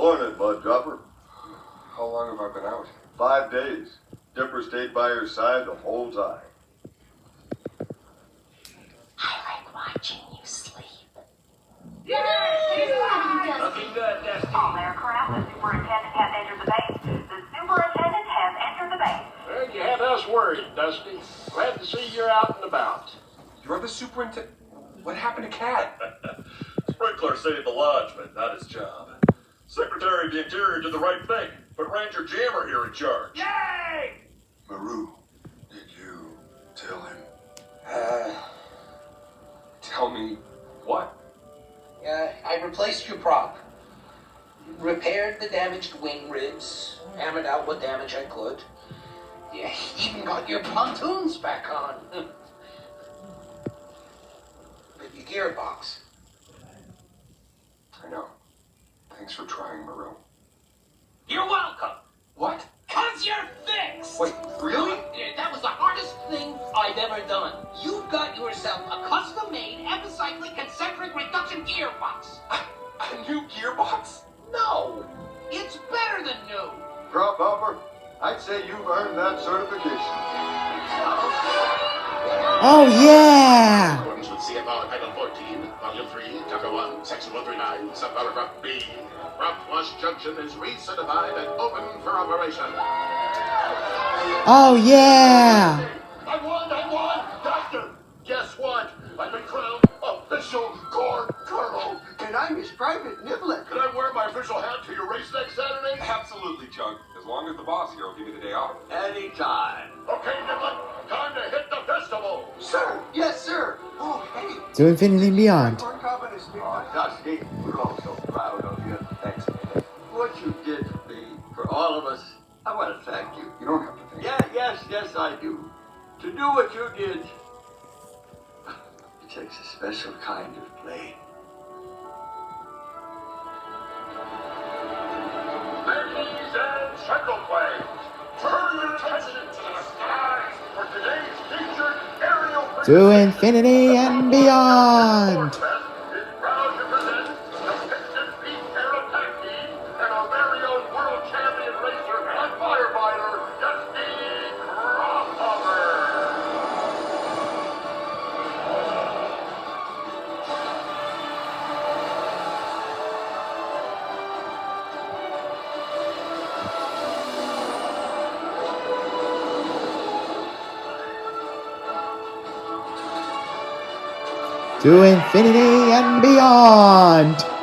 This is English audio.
Morning, Bud Dropper. How long have I been out? 5 days. Dipper stayed by your side the whole time. I like watching you sleep. Looking good, Dusty. All aircraft, the superintendent has entered the base. The superintendent has entered the base. Well, you had us worried, Dusty. Glad to see you're out and about. You're the superintendent. What happened to Cat? Sprinkler saved the lodgeman, not his job. Secretary of the Interior did the right thing, but Ranger Jammer here in charge. Yay! Maru, did you tell him? Tell me what? I replaced your prop. Repaired the damaged wing ribs. Hammered out what damage I could. Yeah, even got your pontoons back on. But your gearbox. I know. Thanks for trying, Maru. You're welcome. What? 'Cause you're fixed. Wait, really? That was the hardest thing I've ever done. You've got yourself a custom-made epicyclic concentric reduction gearbox. A new gearbox? No, it's better than new. Drop Hopper, I'd say you've earned that certification. Oh yeah! Accordance with CFR Title 14, Volume 3, Chapter 1, Section 139, Subparagraph B. Route Wash Junction is recertified and open for operation. Oh yeah! I won! Doctor, guess what? I've been crowned official Corps Colonel. And I'm his private nibbler. Can I wear my official hat to your race next Saturday? Absolutely, Chug. As long as the boss here will give me the day off. Anytime. Okay, Niblin, time to hit the festival. Sir, yes, sir. Oh, hey. To infinity and beyond. Oh, Dusty, we're all so proud of you. Thanks. What you did for me, for all of us, I want to thank you. You don't have to think. Yes, I do. To do what you did, it takes a special kind of plane. Ladies and gentlemen, turn your attention to the skies for today's featured aerial To infinity and beyond. is proud to present the Piston Peak Air Attack Team and our very own world champion racer and firefighter, Dusty Crossover. To infinity and beyond.